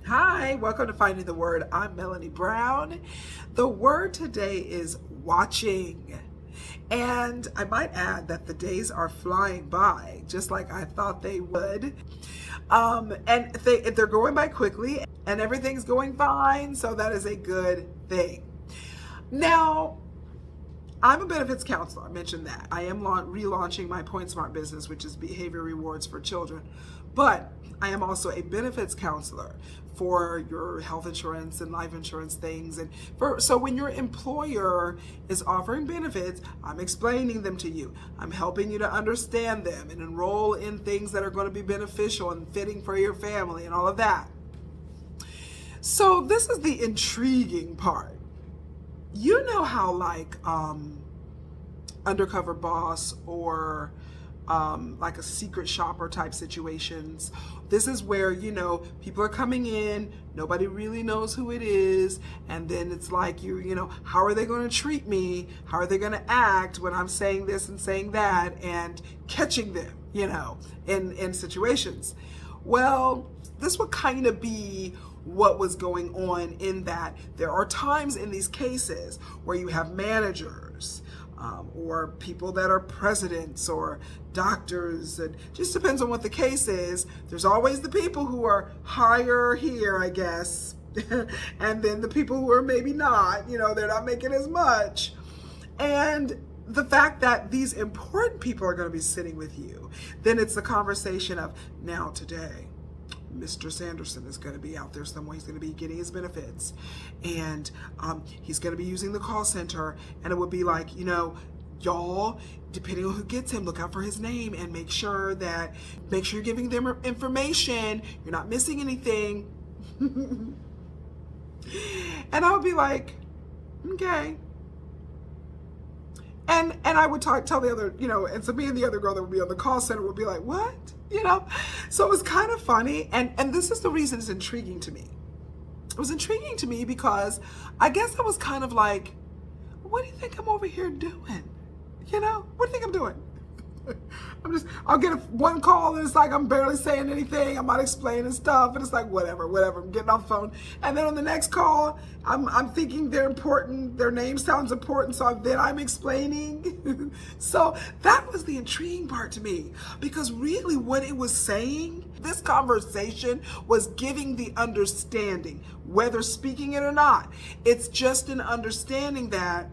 Hi, welcome to Finding the Word. I'm Melanie Brown. The word today is watching. And I might add that the days are flying by, just like I thought they would. And they're going by quickly, and everything's going fine, so that is a good thing. Now, I'm a benefits counselor. I mentioned that. I am relaunching my Point Smart business, which is behavior rewards for children. But I am also a benefits counselor for your health insurance and life insurance things. So when your employer is offering benefits, I'm explaining them to you. I'm helping you to understand them and enroll in things that are going to be beneficial and fitting for your family and all of that. So this is the intriguing part. You know how like Undercover Boss or like a secret shopper type situations. This is where, people are coming in, nobody really knows who it is, and then it's like, how are they going to treat me? How are they going to act when I'm saying this and saying that, and catching them, in situations. Well, this would kind of be what was going on in that there are times in these cases where you have managers or people that are presidents or doctors. It just depends on what the case is. There's always the people who are higher here, I guess, and then the people who are maybe not, they're not making as much. And the fact that these important people are going to be sitting with you, then it's the conversation of, now today, Mr. Sanderson is going to be out there somewhere. He's going to be getting his benefits, and he's going to be using the call center, and it would be like, y'all, depending on who gets him, look out for his name and make sure you're giving them information. You're not missing anything. And I would be like, okay. And I would tell the other, and so me and the other girl that would be on the call center would be like, what? So it was kind of funny. And this is the reason it's intriguing to me. It was intriguing to me because I guess I was kind of like, what do you think I'm over here doing? What do you think I'm doing? I'll get one call and it's like I'm barely saying anything. I'm not explaining stuff, and it's like whatever. I'm getting off the phone, and then on the next call, I'm thinking they're important. Their name sounds important, so then I'm explaining. So that was the intriguing part to me, because really what it was saying, this conversation was giving the understanding, whether speaking it or not. It's just an understanding that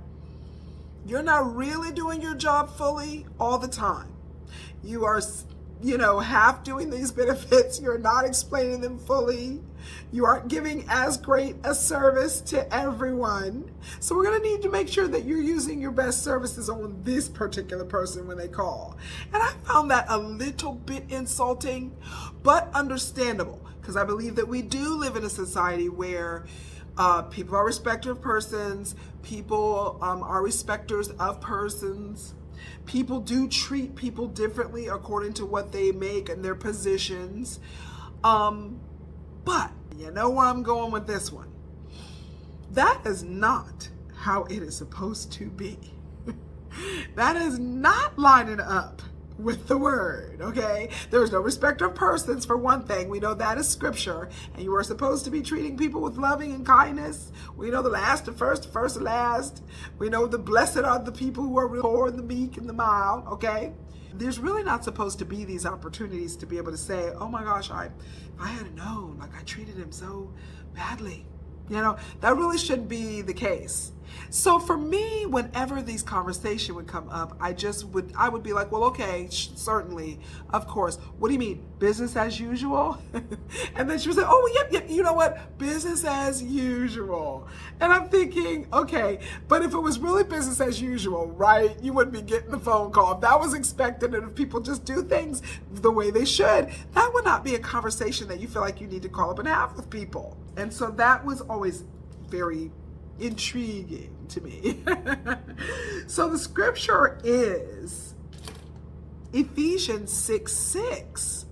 you're not really doing your job fully all the time. You are, half doing these benefits. You're not explaining them fully. You aren't giving as great a service to everyone. So we're going to need to make sure that you're using your best services on this particular person when they call. And I found that a little bit insulting, but understandable, because I believe that we do live in a society where people are respecters of persons. People are respecters of persons. People do treat people differently according to what they make and their positions. But you know where I'm going with this one. That is not how it is supposed to be. That is not lining up with the word, okay? There is no respect of persons, for one thing. We know that is scripture, and you are supposed to be treating people with loving and kindness. We know the last and first, first and last. We know the blessed are the people who are poor and the meek and the mild, okay? There's really not supposed to be these opportunities to be able to say, oh my gosh, if I had known, like I treated him so badly. That really shouldn't be the case. So for me, whenever these conversations would come up, I would be like, well, okay, certainly, of course. What do you mean, business as usual? And then she would say, oh, yep, you know what, business as usual. And I'm thinking, okay, but if it was really business as usual, right, you wouldn't be getting the phone call. If that was expected, and if people just do things the way they should, that would not be a conversation that you feel like you need to call up and have with people. And so that was always very intriguing to me. So the scripture is Ephesians 6:6.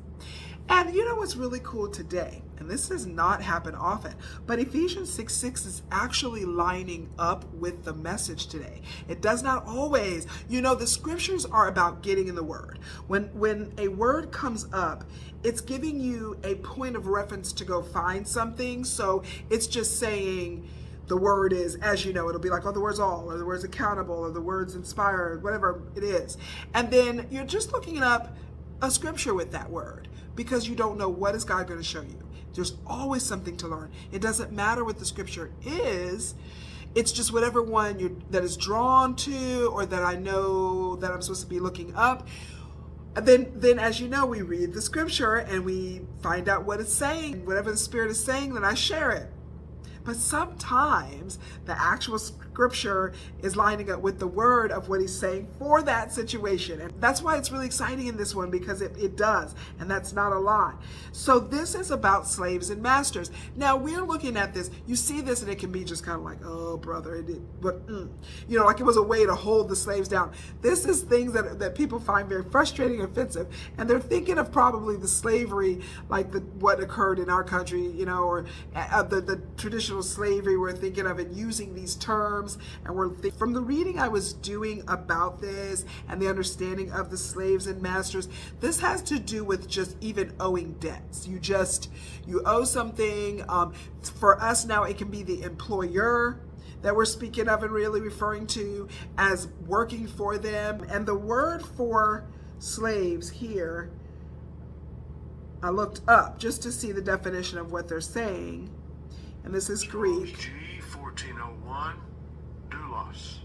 And you know what's really cool today? And this does not happen often, but Ephesians 6:6 is actually lining up with the message today. It does not always. You know, the scriptures are about getting in the word. When a word comes up, it's giving you a point of reference to go find something. So it's just saying, the word is, as you know, it'll be like, oh, the word's all, or the word's accountable, or the word's inspired, whatever it is. And then you're just looking up a scripture with that word because you don't know what is God going to show you. There's always something to learn. It doesn't matter what the scripture is. It's just whatever one that is drawn to, or that I know that I'm supposed to be looking up. And then, as you know, we read the scripture and we find out what it's saying. Whatever the Spirit is saying, then I share it. But sometimes the actual scripture is lining up with the word of what he's saying for that situation. And that's why it's really exciting in this one, because it does. And that's not a lot. So this is about slaves and masters. Now we're looking at this. You see this and it can be just kind of like, oh, brother, you know, like it was a way to hold the slaves down. This is things that people find very frustrating and offensive. And they're thinking of probably the slavery, like what occurred in our country, you know, or the traditional slavery. We're thinking of it using these terms, and from the reading I was doing about this and the understanding of the slaves and masters, this has to do with just even owing debts. You owe something. For us now, it can be the employer that we're speaking of and really referring to as working for them. And the word for slaves here, I looked up just to see the definition of what they're saying. And this is Greek. G 1401, doulos.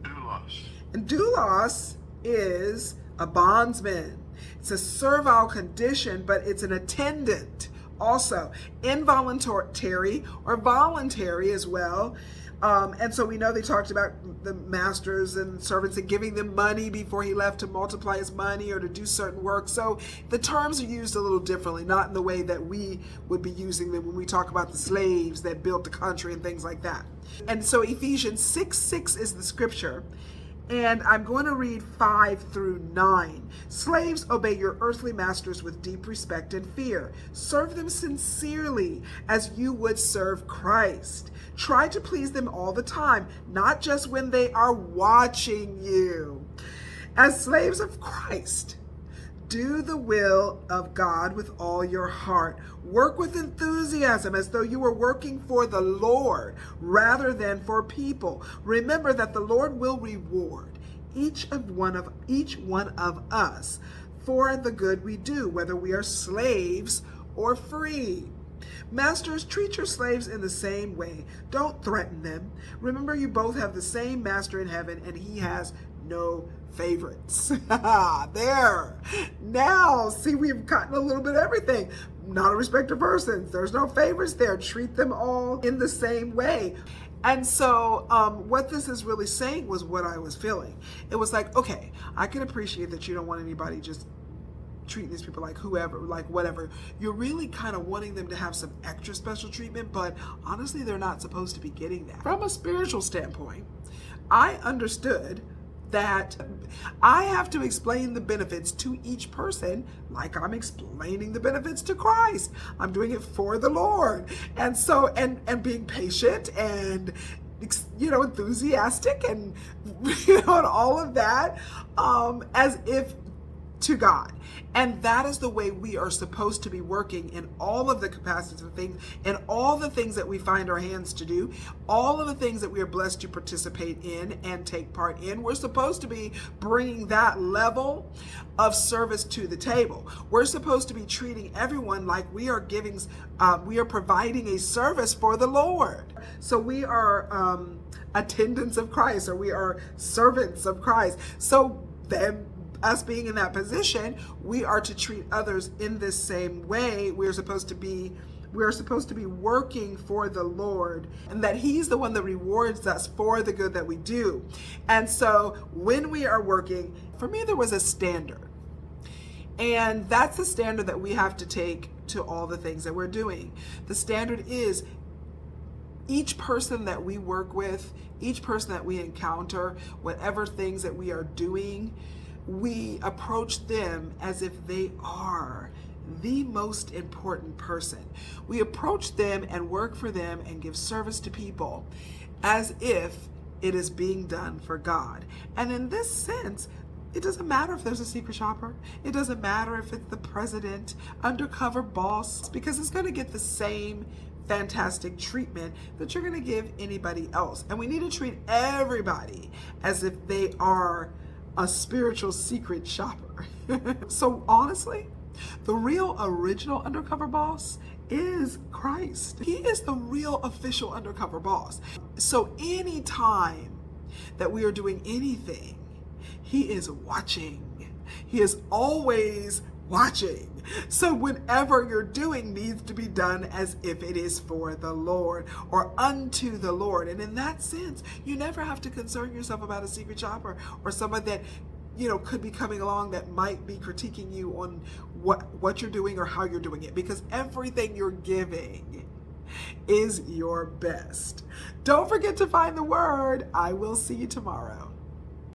Doulos. And doulos is a bondsman. It's a servile condition, but it's an attendant also. Involuntary or voluntary as well. And so we know they talked about the masters and servants and giving them money before he left to multiply his money or to do certain work. So the terms are used a little differently, not in the way that we would be using them when we talk about the slaves that built the country and things like that. And so Ephesians 6:6 is the scripture. And I'm going to read 5 through 9. Slaves, obey your earthly masters with deep respect and fear. Serve them sincerely as you would serve Christ. Try to please them all the time, not just when they are watching you. As slaves of Christ, do the will of God with all your heart. Work with enthusiasm as though you were working for the Lord rather than for people. Remember that the Lord will reward each one of us for the good we do, whether we are slaves or free. Masters, treat your slaves in the same way. Don't threaten them. Remember, you both have the same master in heaven, and he has no favorites. There. Now, see, we've gotten a little bit of everything. Not a respect of persons. There's no favorites there. Treat them all in the same way. And so what this is really saying was what I was feeling. It was like, okay, I can appreciate that you don't want anybody just treating these people like whoever, like whatever. You're really kind of wanting them to have some extra special treatment, but honestly, they're not supposed to be getting that. From a spiritual standpoint, I understood that I have to explain the benefits to each person like I'm explaining the benefits to Christ. I'm doing it for the Lord. And so, and being patient and, you know, enthusiastic and, you know, and all of that, as if to God. And that is the way we are supposed to be working in all of the capacities of things, and all the things that we find our hands to do, all of the things that we are blessed to participate in and take part in. We're supposed to be bringing that level of service to the table. We're supposed to be treating everyone like we are providing a service for the Lord. So we are attendants of Christ, or we are servants of Christ. So then, us being in that position, we are to treat others in this same way. We are supposed to be working for the Lord, and that he's the one that rewards us for the good that we do. And so when we are working, for me, there was a standard. And that's the standard that we have to take to all the things that we're doing. The standard is each person that we work with, each person that we encounter, whatever things that we are doing, we approach them as if they are the most important person. We approach them and work for them and give service to people as if it is being done for God. And in this sense, it doesn't matter if there's a secret shopper. It doesn't matter if it's the president, undercover boss, because it's going to get the same fantastic treatment that you're going to give anybody else. And we need to treat everybody as if they are a spiritual secret shopper. So honestly, the real original undercover boss is Christ. He is the real official undercover boss. So anytime that we are doing anything, he is watching. He is always watching. So whatever you're doing needs to be done as if it is for the Lord or unto the Lord. And in that sense, you never have to concern yourself about a secret shopper or someone that could be coming along that might be critiquing you on what you're doing or how you're doing it, because everything you're giving is your best. Don't forget to find the word. I will see you tomorrow.